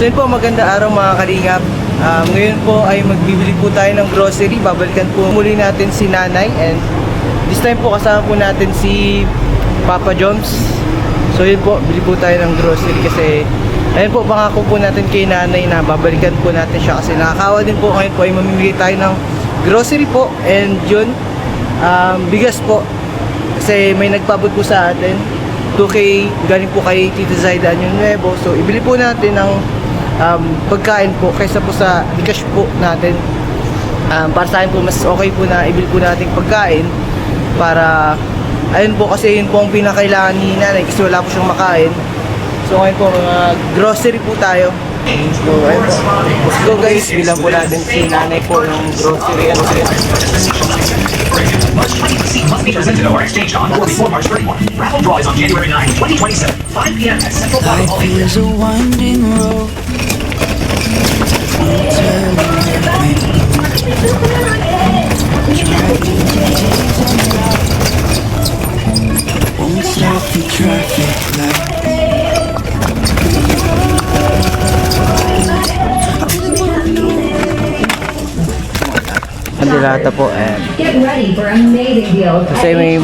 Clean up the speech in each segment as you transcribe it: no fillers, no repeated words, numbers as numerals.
So yun po, maganda araw mga kalingap. Ngayon po ay magbibili po tayo ng grocery. Babalikan po muli natin si Nanay, and this time po kasama po natin si Papa Joms. So yun po, bili po tayo ng grocery kasi ayun po, pangako po natin kay Nanay na babalikan po natin siya kasi nakakawa din po. Ngayon po ay mamimigay tayo ng grocery po, and yun, bigas po kasi may nagpabot po sa atin 2K galing po kay Tita Zaida yung Nuevo. So ibili po natin ng pagkain po kaysa po sa cash po natin. Para sa akin po mas okay po na ibili po natin pagkain para ayun po, kasi yun po ang pinakailangan ni Nanay kasi wala po siyang makain. So ngayon po mga grocery po tayo. So ayun po, let's go guys, bilang po natin si Nanay po ng grocery. Must be presented or exchanged on or before March 31. Raffle draw is on January 9, 2027, 5 p.m. at Central Park Hall. Life is a winding road. Won't stop the traffic light. Dilata po, and Get ready for amazing deals. kasi may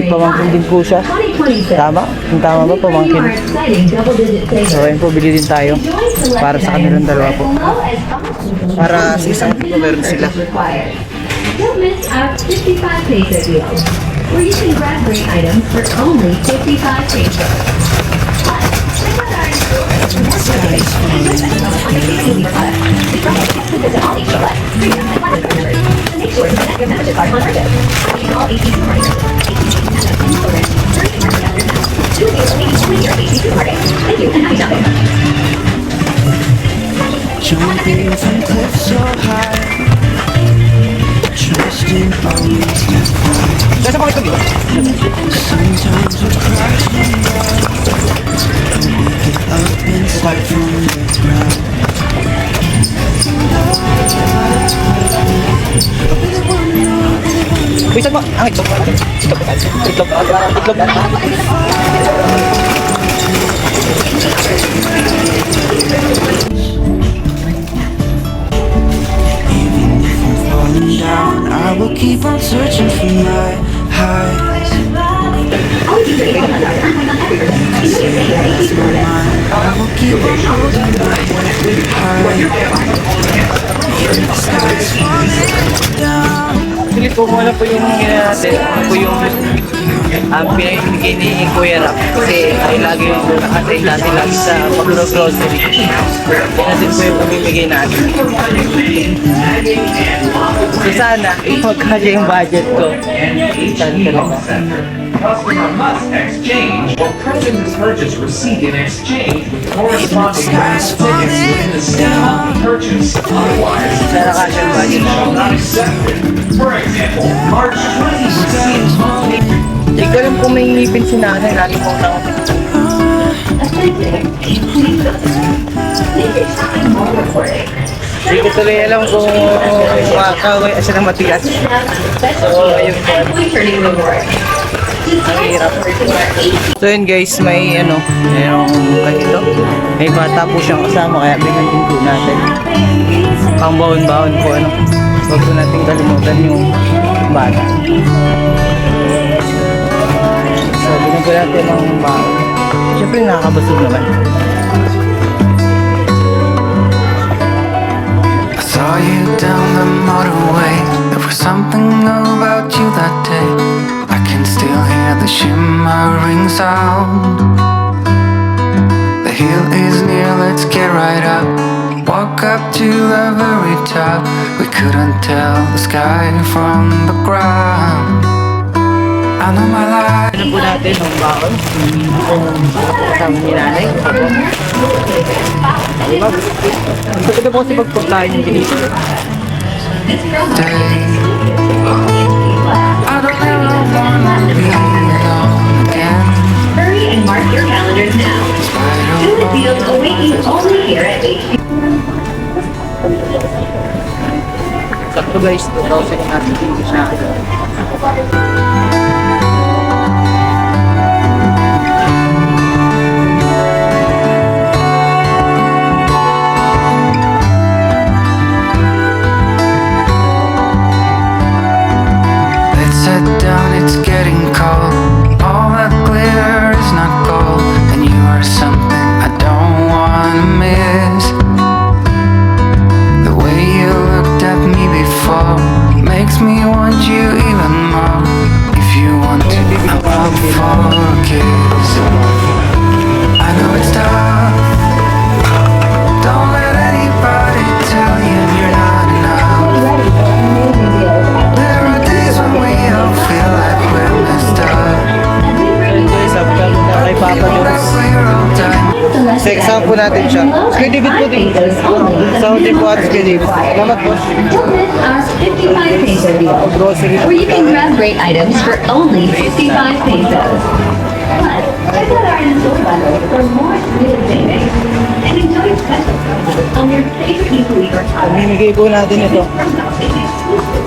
pamangkin din po siya. Tama? Kung tama ba, pamangkin? So ayun po, bili din tayo para sa kanilang dalawa po. Para sa isang po meron sila. Don't miss our 55 peso deal, where you can grab great items for only 55 pesos. Plus, check out our Jumping from cliffs so high. Trusting always to fly. Sometimes we crash and run. We get up and start from the ground. Bisan mo, ang itlog. Itlog. Even if I'm falling down, I will keep on searching for my highs. I will keep on holding my head high. The sky's falling down. Actually po, wala po yung natin. Po yung pinahimigay ni Kuya Rap. Kasi ay lagi yung nakatay natin lagi sa pag-grocery. Yan natin po yung pamimigay natin. So sana, magkasya yung budget ko. Sana talaga. Customer must exchange or present his purchase receipt in exchange with corresponding raffle tickets within the same monthly purchase. Otherwise, Sana kasya yung budget ko. not accepted. For example, March 20 receipt monthly. Hindi ko alam kung may ngipin si Nanay. Lalo kong tanong. Hindi ko tuloy alam kung makakaway siya ng matigas. So, ayun po. Ang hirap. So yun guys, may kanito. May bata po siyang kasama, kaya bigyan din po natin. Pang baon-baon po, huwag po natin kalimutan yung bata. So bigyan po natin ng baon. Siyempre nakakabasog naman. I saw you down the motorway. There was something about you that day. I can still hear the shimmering sound. The hill is near, let's get right up. Walk up to the very top. We couldn't tell the sky from the ground. I know my life. Ano po natin ng baon? Kasama ni Nanay. Diba? Ito po kasi pagpuntahan yung ginito. Day. I don't ever wanna be alone again. Hurry and mark your calendars now. Good deals await you only here at HB. Sakto guys, 2,000 natin dito siya. natin siya. Kuya David po din. Sound po at Kuya David. Salamat po. Don't miss our 55 peso deal, Grocery. where you can grab great items for only 55 pesos. Plus, check out our in-store bundle for more exclusive savings and enjoy special prices on your favorite Equilibre products. Pamimigay po natin ito. From Shopping Exclusive.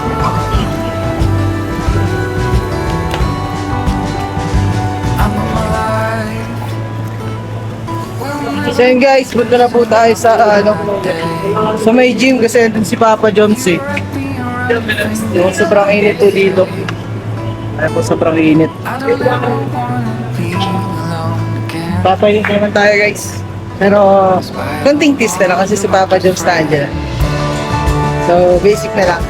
I'm alive. So yun guys, punta na po tayo sa sa may gym kasi nandun si Papa Joms eh. Yung sobrang init po dito. Ay po, sobrang init. I don't wanna be alone again. Papainit naman tayo guys. Pero, konting twist na lang kasi si Papa Joms na andyan. So, basic na lang.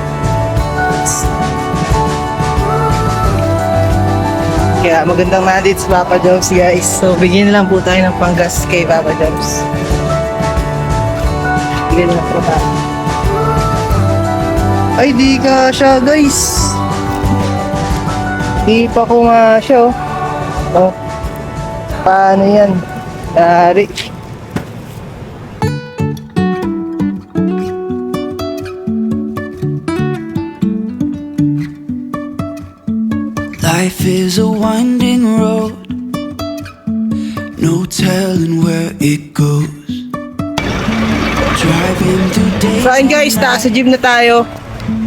Kaya magandang mandate si Papa Joms guys. So, bigyan na lang po tayo ng panggas kay Papa Joms. Bigyan na lang po tayo. Ay, di ka siya guys. Di pa kumasya oh. Oh. Paano yan? Dari. Life is a winding road, no telling where it goes. Driving through days So ayun guys, nasa gym na tayo.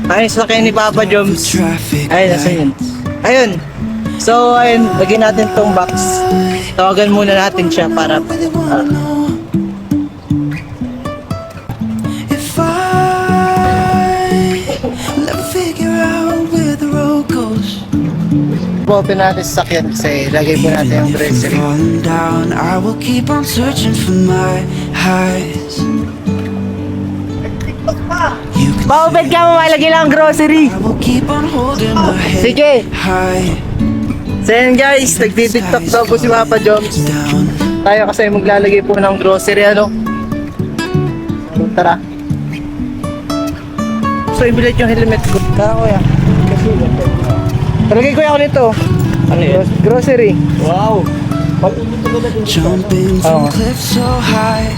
Ayun, sa ni Papa of Joms. traffic Ayun, nasa yun. Ayun. So ayun, lagyan natin tong box. Tawagan muna natin siya para really wanna know if I never figure out where the road goes. open natin sa sakyan kasi lagay po natin yung If I'm grocery. falling down, I will keep on searching for my highs. You can Paubed ka mo, malagay lang ang grocery. I will keep on holding my head Sige. high. So yun guys, nagtitiktok daw po si Papa Joms. Down. Tayo kasi maglalagay po ng grocery ano. So, tara. So ibilad yung helmet ko. Tara kuya. Talagay kuya ako nito. Ano yun? Grocery. Wow. Jumping Oh. from cliffs so high.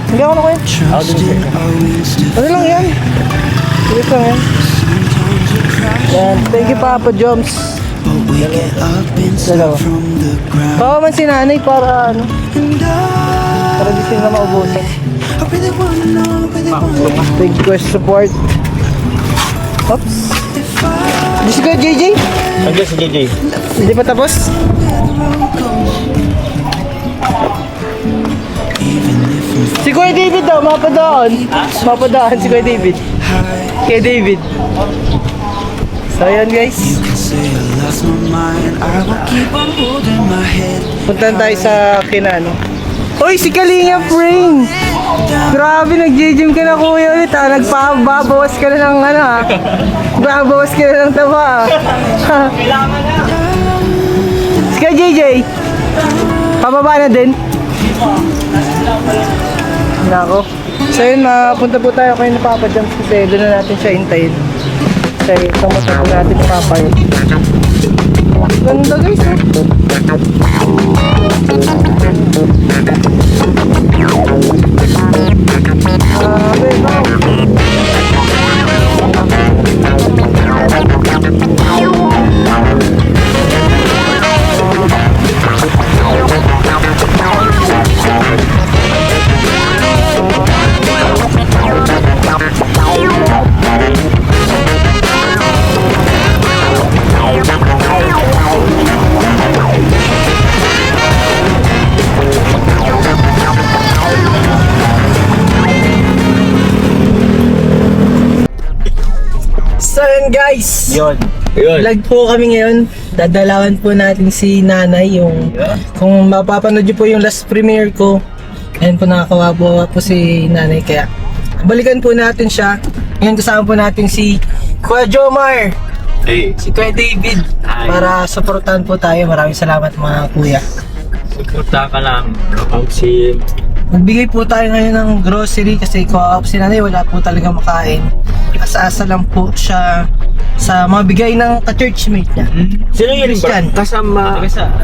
Hindi ako na kuya. Trusting our wings to Ano lang yan? Sige lang yan. sometimes we crash. Yan. Thank you Papa Joms. But we get up and Dalawa. start from the ground. Bawa man si nanay para ano. And Para di sila maubusan. I really wanna know, really wanna know Thank you guys sa support. Oops. if I Gusto ko JJ? Nandiyan si JJ. Hindi pa tapos? where the road goes. Even if I'm Si Kuya David daw, mapadaan. Mapadaan si Kuya David. high, Kay David. So yan guys. you can say I lost my mind. I will keep on holding my head. Puntan tayo sa kinano. Uy, si Kalinga Pring! Grabe, nag-gym ka na kuya ulit ha. Nagpababawas ka na ng ano ha. Babawas ka na ng taba ha. Si Kuya JJ. Pababa na din. Nako. So yun, punta po tayo kayo na Papa Joms kasi doon na natin siya hintayin. Kasi kamusta po natin yung Papa yun. Ganda guys ha. Grabe ba? So yun guys, Yun. Yun. vlog po kami ngayon. Dadalawan po natin si nanay yung kung mapapanood nyo po yung last premiere ko. Ayun po, nakakawawa po si nanay kaya balikan po natin siya. Ngayon kasama po natin si Kuya Jomar, Hey. si Kuya David Hi. para supportahan po tayo. Maraming salamat mga kuya. Suporta ka lang. Knockout si Nagbigay po tayo ngayon ng grocery kasi co-op si nanay, wala po talaga makain. Asa-asa lang po siya sa mga bigay ng ka-churchmate niya. Sino yun ba? Christian. Kasama.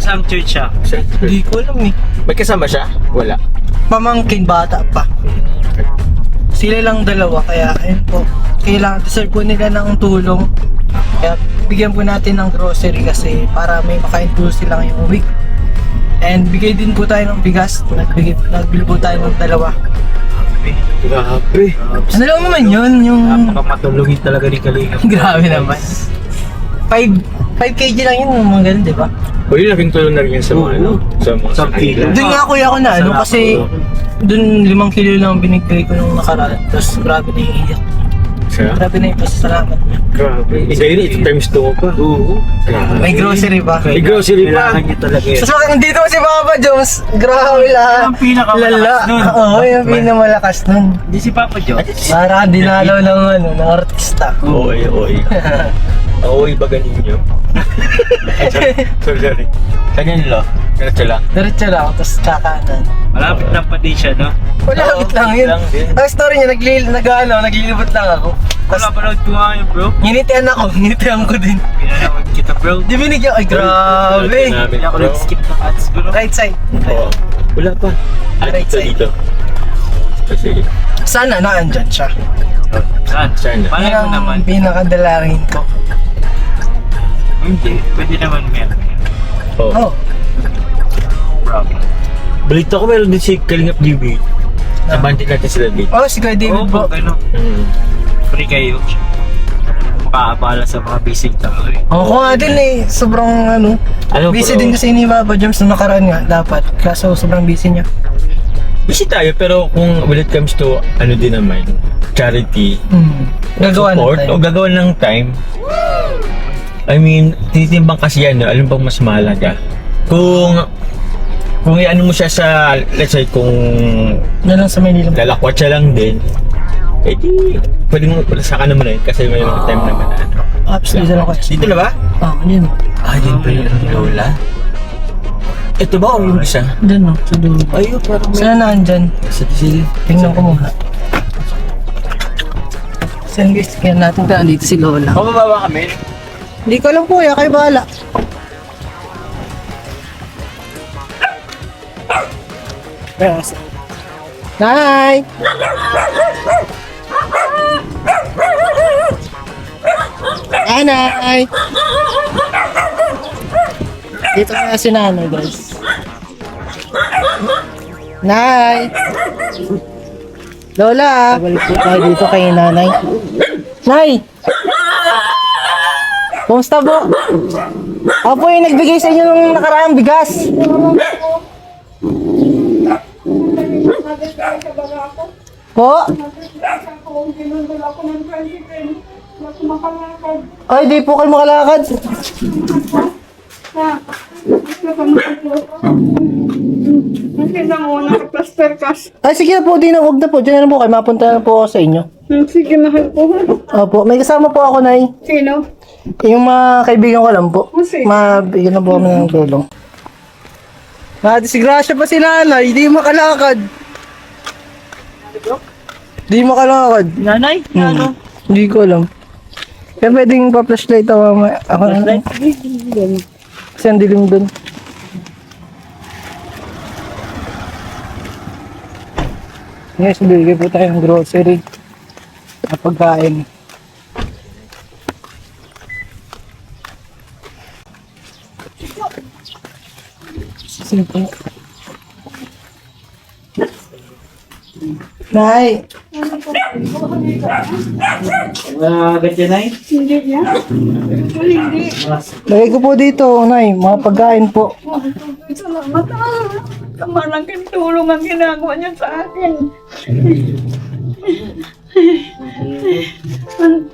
Saan church siya? Hindi ko alam eh. May kasama siya? Wala. Pamangkin, bata pa. Sila lang dalawa, kaya ayun po. Kailangan, deserve po nila ng tulong. Kaya bigyan po natin ng grocery kasi para may makain po sila ngayong week. And bigay din po tayo ng bigas. Nagbili po tayo ng dalawa. Grabe. Ano lang naman yun? Yung... Napakamatulungin talaga ni Kalinga. Grabe naman. 5 kg lang yun, mga ganun, di ba? O yun, laking tulong na rin yan sa mga ano? Sa mga Sa kanila. Doon nga kuya ko na, ano, kasi doon 5 kilo lang binigay ko nung nakaraan. Tapos grabe na iiyak. Siya? Grabe na yung pasasalamat niya. Grabe. Hindi yun, ito times 2 pa. Oo. Grabe. May grocery ba? May grocery pa. Kailangan niya talaga yan. So, nandito si Papa Jones. Grabe lang. Yung pinakamalakas Lala. nun. Oo, yung pinakamalakas nun. Hindi si Papa Joe. Para dinalaw ng ano, ng artista. Oy, oy. Oy, baga ninyo. Sorry. Kanya nila. Diretso lang. Diretso lang, tapos kakanan. Malapit lang pa din siya, no? Malapit lang yun. lang din. Ang story niya, naglilibot lang ako. Wala pa lang ko nga yun, bro. Nginitian ko din. Pinanawag kita, bro. Di binigyan, ay grabe. Hindi ako nag-skip ng ads, bro. Right side. Oo. Wala pa. Right Dito, side. dito. Sige. Sana naandyan siya. Saan? Saan? Malay Yan mo naman. ang pinakadalangin ko. Hindi. Pwede naman meron. Oo. Oh, Problem. Balita ko meron din si Kalingap DB. Sabantin natin sila dito. oh si Kuya David Oo, po. pag ano, free kayo. Makaabala sa mga basic tao eh. Ako nga din eh, sobrang ano, Ano, busy bro? din kasi ni Papa James nung nakaraan nga, dapat. Kaso sobrang busy niya. Busy tayo pero kung when it comes to ano din naman, charity, Gagawa support, na o tayo. gagawa ng time. I mean, tinitimbang kasi yan, no? Alam bang mas mahalaga? Kung i-ano mo siya sa, let's say, kung Yan lang sa Manila. lalakwat siya lang din, eh di, pwede mo pala sa ka naman eh, kasi may mga time naman na ano. Apps, dito lang kayo. Dito na ba? Ah, yun. Ah, din pa yung Lola. Ito ba o yung isa? Diyan no, sa dulo. Ayun, parang may... Sana naandyan. Sige. Tingnan ko muna. Saan guys, kaya natin dito si Lola. Pababa kami. Hindi ko alam po, kayo bahala. Nay! Nanay! Dito na si nanay guys. Nay! Lola! Balik po tayo dito kay nanay. Nay! Kumusta po? Ako po yung nagbigay sa inyo ng nakaraang bigas. Po? Ay, di po kayo makalakad. Nakita mo, naka-plaster cast. Ay, sige na po, di na, huwag na po. Diyan na lang po kayo, mapunta na po ako sa inyo. Sige, mahal po. Opo, may kasama po ako, Nay. Sino? Yung mga kaibigan ko lang po. Kasi? Mabigyan na po kami ng tulong. Disgrasya pa si nanay, hindi makalakad. Hindi makalakad. Nanay? Ano? Hindi ko alam. Kaya pwedeng pa-flashlight ako mamaya. Ako na. Kasi ang dilim dun. Yes, bigay po tayo ng grocery. Na pagkain. Simple. Nay! Ganyan na eh. Hindi niya? Hindi. Lagay ko po dito, Nay. Mga pagkain po. Salamat Malaking tulong ang ginagawa niya sa akin.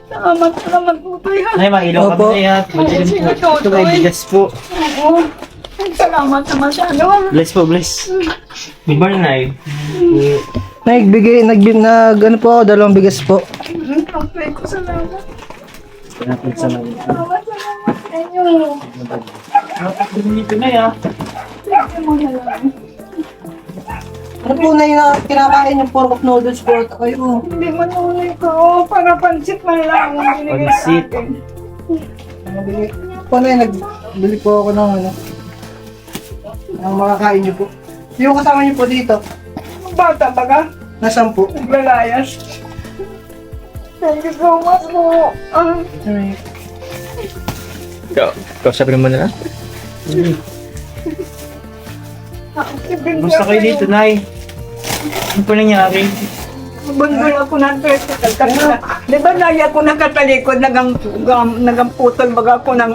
Salamat po tayo. Nay, mailaw Opo. kami na yan. Ito may bigas po. Oo. Salamat na masyado. Bless po, bless. Good morning, Nay. Nay, ano po ako, 2 bigas po. Okay ko, salamat. Salamat sa mga. Salamat sa inyo. Dito na ya. Thank you, mga lang. Ano po na yung kinakain yung pork of noodles po? Kayo. Hindi mo nunay ko. Para pansit man lang ang binigay sa Pansit. akin. Paano yung nagbili po ako ng ano? Ang makakain niyo po. Yung kasama niyo po dito, Bata ba ka? nasaan po? Naglalayas. Thank you so much po. Kausapin naman na. Basta kayo dito, Nay. Ano po nangyari? Bundol ako ng tricycle kanina. Di ba lagi ako nakatalikod, nagamputol baga ako ng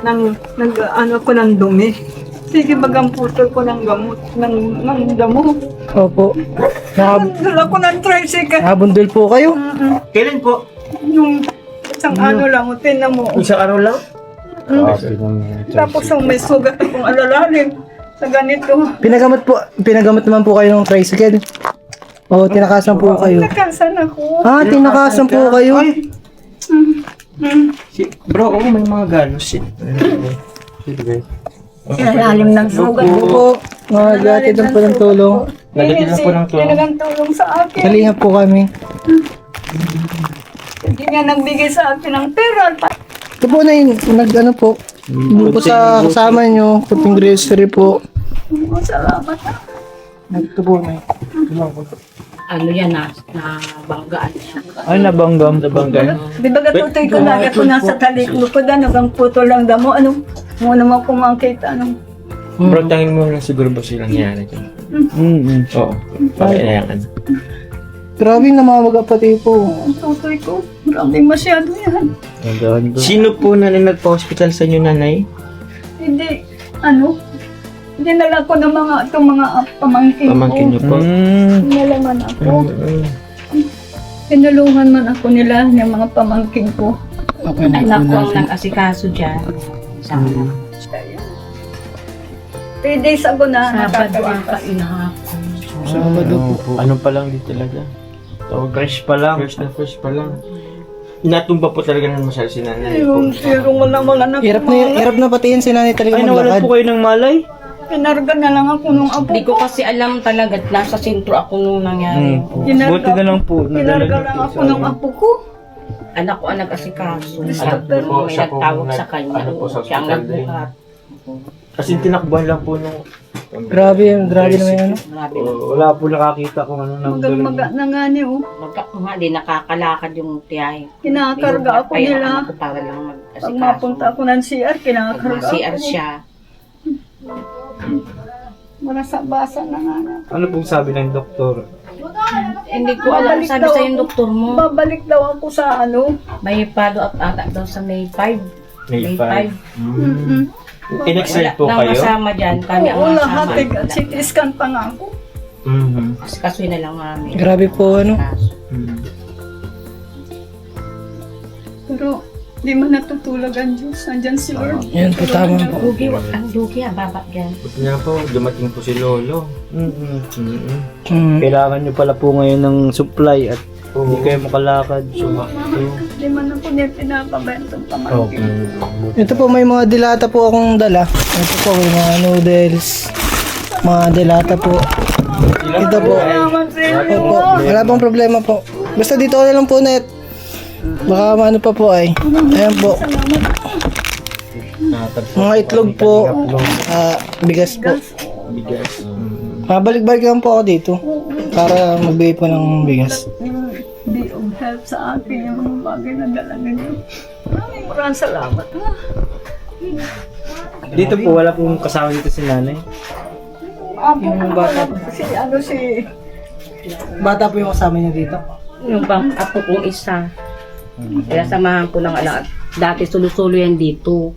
ng dumi. Sige, magamputol ko ng gamot, ng damo. Opo. Bundol ako ng tricycle. Nakabundol po kayo. Kailan po? Yung isang ano lang, tinan mo. Isang araw lang? Tapos ang may sugat akong alalalim sa ganito. Pinagamot naman po kayo ng tricycle. O, tinakasan po kayo. Nakasan ako. Ah, tinakasan po kayo. Bro, may mga galos eh. Alalalim ng sugat. Opo, maghatid lang po ng tulong. Nagdating na po ng tulong. Talagang tulong sa akin. Kalihap po kami. Hindi nga nagbigay sa akin ng pera. Ito po na yun, nag-ano po. Hindi po sa kasama nyo, kunting grocery po. Salamat. Ito po na yun. Ano yan nabanggaan siya. Ay, nabanggam. Di ba gatutoy ko na ako nasa talikod ko na nagang puto lang damo. Ano? Mo naman kumakita. Ano? Bro, tangin mo lang siguro ba silang nangyari dyan? Oo. Pakinayangan. Grabe namamaga pati po. Ang tutoy ko. Maraming masyado yan. Sino po na nagpa-hospital sa inyo, nanay? Hindi. Ano? Dinala ko ng itong mga pamangkin ko. Pamangkin niyo po? Nalaman ako. Tinulungan man ako nila yung mga pamangkin ko. Okay na Anak ko ang nag-asikaso dyan. Sa 3 days ago na Sabado nakakalipas. ata inahapon. Sabado po. Ano pa lang di talaga? Fresh pa lang. Fresh pa lang. Inatumba po talaga ng masyal si nanay po. Yung sirong wala mga anak Hirap na pati yan si nanay talaga Ay, nawalan maglakad. po kayo ng malay? Pinarga na lang ako nung apo Hindi ko. ko kasi alam talaga. Nasa sentro ako nung nangyari. Buti na lang po. Pinarga lang ako nung apo ko. Anak ko ang nag-asikaso. Siya po, May siya po nagtawag sa kanya. ano po, sa Siya ang hospital din. nagbuhat. Kasi tinakbuhan lang po nung... Grabe naman yan. Ano? Grabe. Wala po nakakita kung ano nang Maga na nga niyo. Nga, di nakakalakad yung tiyahe. Kinakarga ako Kaya nila. ako para lang mag-asikaso. Pag mapunta ako ng CR, Pag kinakarga CR ako. siya. Wala sa basa na nga na. Ano pong sabi ng doktor? Hindi ko alam. Babalik Sabi daw sa yung ako. doktor mo, Babalik daw ako sa ano. may follow up ata daw sa May 5. May 5. In-x-ray Wala po daw kayo? masama dyan. Kami ang Oo, lahat. masama. CT scan pa nga ako. Kasuin na lang namin. Grabe po ano. Pero di man natutulog ang Diyos. Nandyan si Lord. Yan po, tama po. Dugi, ang dugi, baba dyan. Buti nga po, dumating po si Lolo. Kailangan nyo pala po ngayon ng supply at hindi kayo makalakad. Di man ako niya pinapabentong pamangkin. Ito po, may mga dilata po akong dala. Ito po, may mga noodles. Mga dilata po. Ito po. Salamat sa inyo. Opo, wala pong problema po. Basta dito ka na lang po, net. Baka ano pa po ay. Ayan po. Mga itlog po. Bigas po. Bigas. Mabalik-balik lang po ako dito. Para magbigay po ng bigas. Be of help sa akin yung mga bagay na dala ninyo. Maraming salamat. Dito po, wala pong kasama dito si nanay. Apo, si Bata po yung kasama niya dito. Yung bang apo kong isa. Kaya samahan ko ng anak. Dati sulo-sulo yan dito.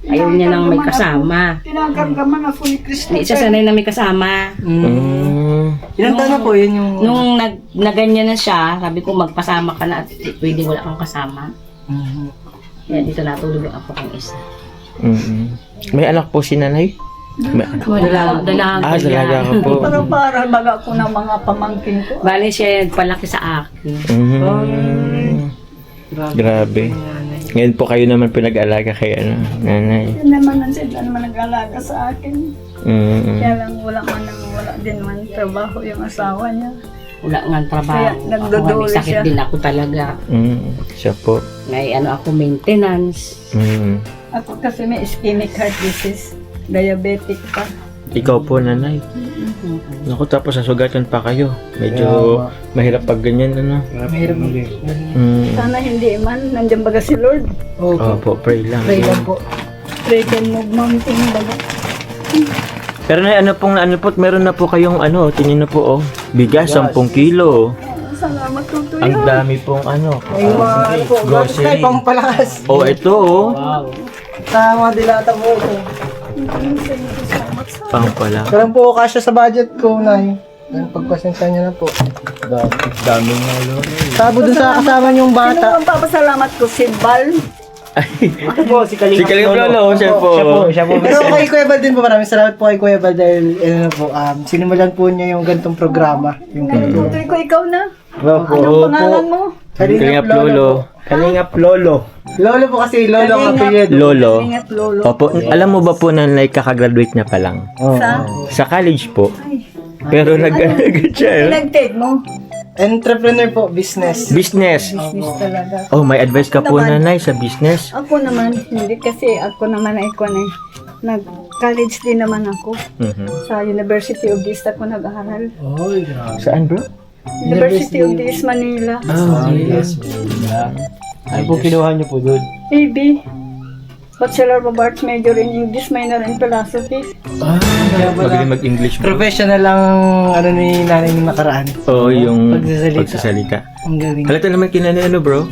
Ayaw niya nang may kasama. Tinakargaman ako ni Kristo. Hindi siya sanay na may kasama. Ilan taon na po yun yung... Nung naganyan na siya, sabi ko magpasama ka na at pwede wala kang kasama. Kaya dito natulog yung apo kong isa. May anak po si nanay? Dalaga Dalaga ka po. Pero para baga ko ng mga pamangkin ko. Bali siya palaki sa akin. Grabe. Ngayon po kayo naman pinag-alaga kay ano, nanay. Yun naman ang sila naman nag-alaga sa akin. Mm. Kaya lang wala din man trabaho yung asawa niya. Wala nga trabaho. Kaya Ako nagduduli may sakit siya. din ako talaga. Siya po. May ano ako, maintenance. Ako kasi may ischemic heart disease. Diabetic pa. Ikaw po, nanay. Naku, tapos nasugatan pa kayo. Medyo mahirap pag ganyan, ano? Mahirap mo. Sana hindi man. Nandiyan baga si Lord. Opo, pray lang. Pray lang po. Pray can move mountain baga. Pero nay, ano po, meron na po kayong ano, tingin na po, oh. Bigas, 10 kilo. Salamat tutoy. Ang dami pong ano, Ay, mga po. grocery. Ay, pangpalakas. Oh, ito, oh. Sa mga dilata po ko. Pang pala. Karoon po kasya sa budget ko, Nay. Pagpasensya niyo na po. Dami nga, Lolo. Sabo dun sa kasama niyong Sino bata. ang papasalamat ko? Si Bal. Ako po, si Kalinga. Si Kalinga Lolo, siya po. Siya po. Pero kay Kuya Bal din po, maraming salamat po kay Kuya Bal dahil ano po, sinimulan po niya yung gantong programa. Yung ganito. Tutoy ko, ikaw na. Opo. Anong pangalan mo? Kalingap Lolo. Kalingap Lolo. Lolo po kasi, Lolo ang Kalingap. apelyido. Lolo. Ingat Lolo. Opo, alam mo ba po na kakagraduate na pa lang? Sa? Sa college po. Pero nag-agad siya. Pinag-take mo. Entrepreneur po, business. Business. Business talaga. Oh, may advice ka po, nanay, sa business? Ako naman, hindi kasi ako naman ay nag-college din naman ako. Sa University of the East ako nag-aaral. Saan, bro? University of the East Manila. Yes. Ano po kinuha niyo po doon? AB. Bachelor of Arts, major in English, minor in Philosophy. Magaling mag-English po. Professional lang ano ni nanay yung nakaraan. Oo, yung Pagsasalita. pagsasalita. Ang galing. Halata naman kinanay, ano, bro?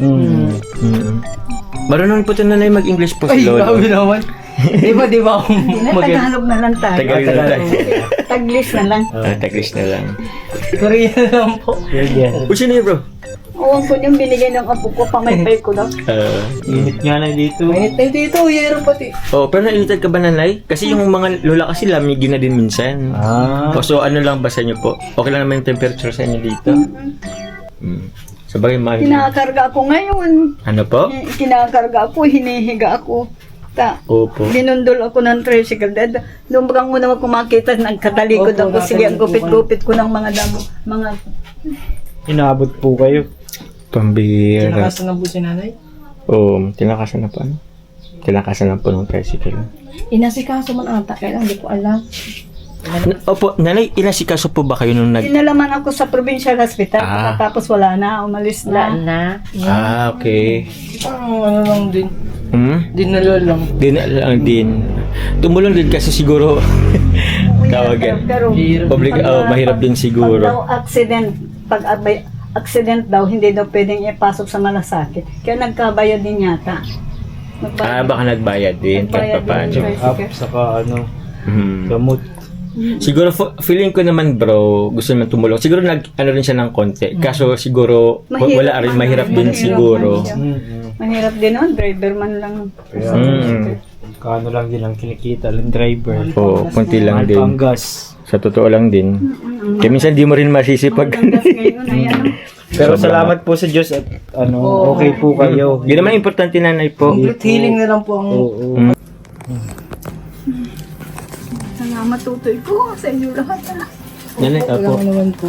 Marunong po ito nanay mag-English po si Ay, Lolo. grabe naman. Di ba akong Tagalog na lang tayo. Tagalog na tayo. Taglis na lang. Taglish na lang. Korean lang po. O, sino yun, bro? Oo, po yung binigay ng apo ko, pamaypay ko daw. Init nga na dito. Mainit na dito, yero pati. Oh, pero nainitan ka ba, nanay? Kasi yung mga lola kasi lamig na din minsan. O, so ano lang ba sa inyo po? Okay lang naman yung temperature sa inyo dito? Sabagay, Kinakarga ako ngayon. Ano po? Kinakarga ako, hinihiga ako. Opo. Binundol ako ng tricycle. Doon bang muna ako makita, nagkatalikod ako. Sige, ang gupit-gupit ko ng mga damo. Mga Inaabot po kayo. Pambira. Tinakasan na po si nanay? Oo, tinakasan na po ano? Tinakasan na po ng tricycle. Inasikaso man ata, kaya lang hindi ko alam. Opo, nanay, inasikaso po ba kayo nung Pinalaman ako sa provincial hospital. Ah. Tapos wala na, umalis Wala na. na. okay. Parang ano lang din. Dinalo lang. Dinalo lang din. Tumulong din kasi siguro tawagan. Pero Mahirap din pag siguro. daw accident daw, hindi daw pwedeng ipasok sa malasakit. Kaya nagkabayad din yata. Baka nagbayad din kahit papaano. Up, saka ano, Mhm. gamot. Siguro feeling ko naman bro, gusto naman tumulong. Siguro ano rin siya ng konti. Kaso siguro wala rin, mahirap din siguro. Mahirap din nun, driver man lang. Kaya, kano lang din ang kinikita ng driver. Oo, konti lang Mahal din. pa ang gas. Sa totoo lang din. Kaya minsan di mo rin masisipag. Hanggang ngayon, ayan. Pero salamat po sa Diyos at ano, okay po kayo. Yun naman importante, nanay po. Complete healing na lang po ang... Oo. Salamat tutoy ko sa inyo lahat. Nanay, Wala naman po.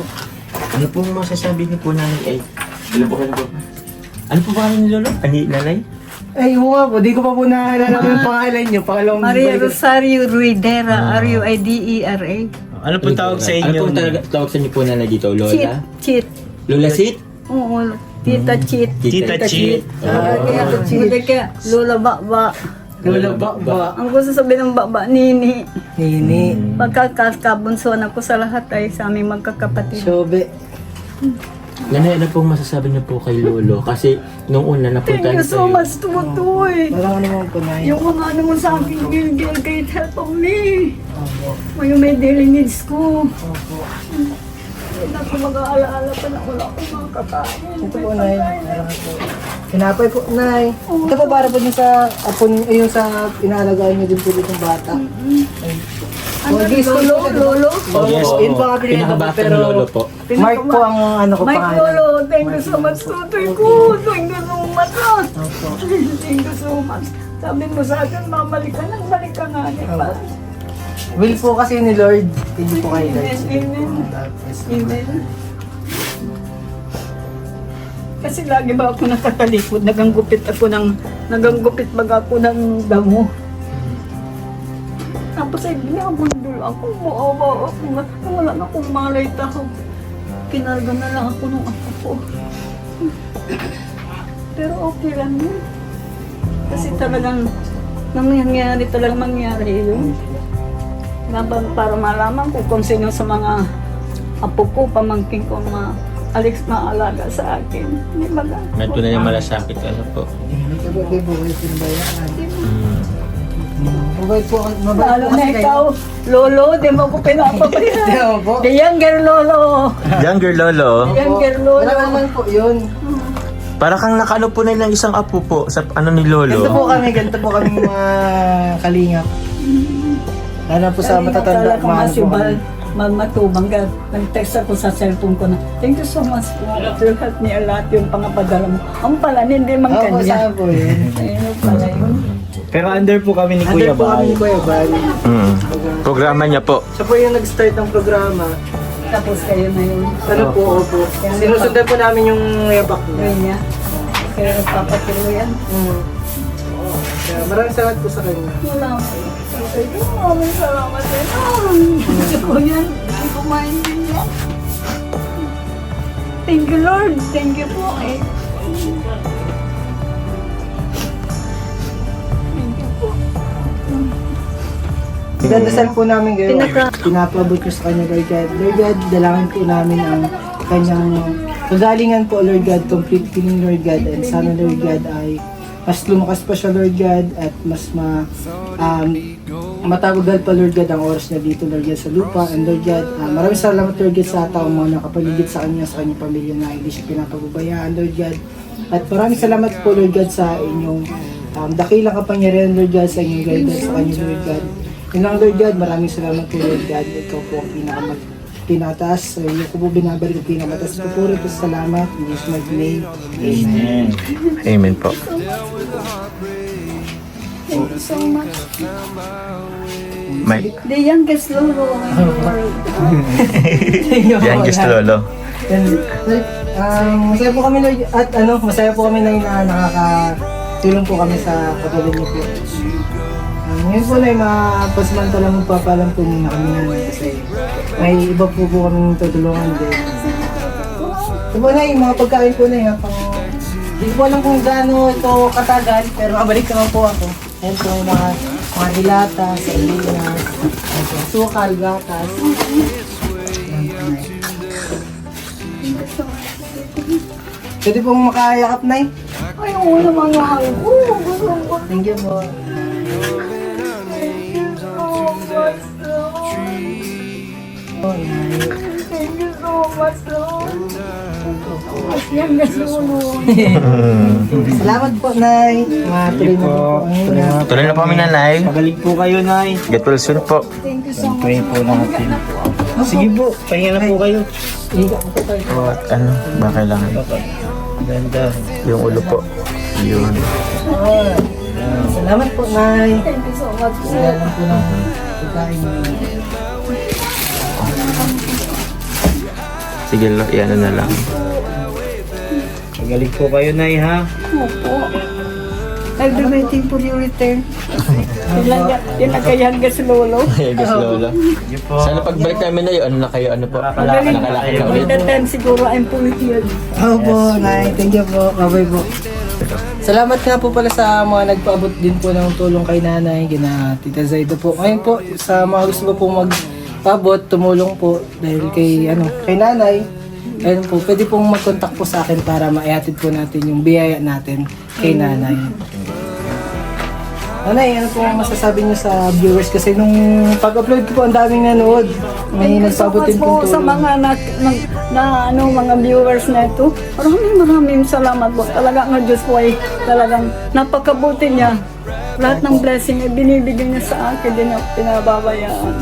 Ano po masasabi niyo po, nanay? Ano po ba? Ano po ba ni Lolo? Ani, nanay? Ay, oo nga po. Di ko pa po naaalala yung pangalan niyo. Pangalawang Maria balik- Rosario Ruidera, R-U-I-D-E-R-A. Ano po tawag sa Ano inyo? po tawag sa inyo po, nanay, dito? Cheat, Lola? cheat. Lola Sit? Oo, Tita Cheat. Tita Cheat. Kaya cheat. Kaya Lola Baba. Lola Baba. Ang gusto sabihin ng Baba, Nini. Nini. Pagkakabunsuan ako sa lahat ay sa aming magkakapatid. Sobe. Nanay, ano pong masasabi niyo po kay Lolo? Kasi nung una napunta Thank you so much, Tumutoy. Walang ano naman po na Yung mga ano mo sa akin, Gil, kahit help of me. Yung may daily needs ko. Hindi na ako mag-aalaala pa na wala akong mga kakain. Ito po, Nay. Meron po. Tinapay po, Nay. Ito po para po dun sa apon, yung sa inaalagaan niyo din po ditong bata. Ay, Ano, lolo? Oh, Yes yun po. po ang apelyido ko, Pinakabatang pero lolo po. Mark po ang ano ko Mike pangalan. Lolo, thank you so much, tutoy ko. Thank you so much, Thank you so much. Sabi mo sa akin, mamalik ka na, balik ka nga. Will po kasi ni Lord, hindi po kay Lord. Amen. Amen. Kasi lagi ba ako nakatalikod, naganggupit baga ako ng damo. Tapos ay binabundol ako, maawa ako, wala na akong malay tao. Kinarga na lang ako ng ako ko. Pero okay lang yun. Kasi talagang mangyari yun. Para malaman ko kung sino sa mga apo ko, pamangkin ko, Alex maalaga sa akin. Di ba ka? May tunay na malasakit ano po. Mabait po, mabait po Lalo na kasi ikaw, Lolo, di mo ko pinapabayaan. Di mo po. The younger Lolo. Younger lolo. Younger Lolo. Wala naman po yun. Para kang nakano po na ng isang apo po sa ano ni Ganito po lolo. ganito po kami mga kalingap. Lalo po sa matatanda, mahal po kami. Magmatubang ka. Nag-text ako sa cellphone ko na, thank you so much po. You helped me a lot yung pangapadala mo. Ang pala, hindi man Ako kanya. saan po yun. Ayun pala yun. Pero under po kami ni Kuya Under po kami ni Bal. Kuya Bal. Programa niya po. Siya po yung nag-start ng programa. Tapos kayo na yun. Ano po, opo. Sinusundan po namin yung yabak niya. Yun niya. Kaya nagpapatuloy yan. Kaya maraming salamat po sa kanya. Wala mo. Maraming salamat din. Gusto ko yan. Hindi ko maintindihan. Thank you, Lord. Thank you po. Thank you po. Pinadasal po namin ngayon. Pinapabot ko sa kanya, Lord God. Lord God, dalangin po namin ang kanyang kagalingan po, Lord God, complete healing, Lord God. And sana, Lord God, ay mas lumakas pa siya, Lord God, at mas matagal pa, Lord God, ang oras niya dito, Lord God, sa lupa. And Lord God, maraming salamat, Lord God, sa taong mga nakapaligid sa kanya, sa kanyang pamilya na hindi siya pinapababayaan, Lord God. At maraming salamat po, Lord God, sa inyong dakilang kapangyarihan, Lord God, sa inyong guidance sa kanya, Lord God. Yun lang, Lord God, maraming salamat po, Lord God. Ikaw po ang pinataas. Iyo ko po binabalik ang pinamataas. Pupuri po salamat. In Jesus' mighty name. Amen. Amen po. Thank you so much. May The youngest Lolo in the world. youngest lolo. Masaya po kami, Lord, at masaya po kami na nakakatulong po kami sa katulad niyo po. Ngayon po na yung mga pasamantala magpapalam po muna kami namin kasi may iba po kami tutulungan din. Ito po na yung mga pagkain po na yun. Hindi ko alam kung gaano ito katagal pero kabalik naman po ako. Ayan po mga dilata, sardinas, sukal, gatas. Pwede pong makayakap na eh. Ay, oo naman mahal ko. Gusto ko. Thank you po. Thank you so much, Lord. Thank you so much, Lord. Mas youngest Lolo. Salamat po, Nay. Matuloy na po ang hirap. Tuloy na po kami nanay. Magaling po kayo, Nay. Get well soon po. Thank you so much. Pray po natin. Sige po, pahinga na po kayo. Higa po tayo. O, at ano, ba kailangan? Ganda. Yung ulo po. Yun. Salamat po, Nay. Thank you so much. Salamat po ng pagkain mo. Sige, yan na lang. Magaling po kayo, Nay, ha? Opo. I'll be waiting for your return. Yung nagka-youngest Lolo. Youngest lolo. Sige po. Sana pagbalik namin na yun, ano na kayo, ano po? Nakakalakad na Nakalakad kayo. na With ulit. the time siguro I'm fully healed. Opo, Nay. Thank you po. Bye po. Salamat nga po pala sa mga nagpaabot din po ng tulong kay Nanay, kina Tita Zaido po. Ngayon po, sa mga gusto po magpaabot, tumulong po dahil kay Nanay. Ayun po, pwede pong mag-contact po sa akin para maihatid po natin yung biyaya natin kay Nanay. Nanay, ano po ang masasabi niyo sa viewers? Kasi nung pag-upload ko po, ang daming nanood. May nagpabutin pong Sa tulong. mga mga viewers na ito, maraming salamat po. Talaga nga Diyos po ay talagang napakabuti niya. Lahat ng blessing ay binibigay niya sa akin, din ako pinababayaan.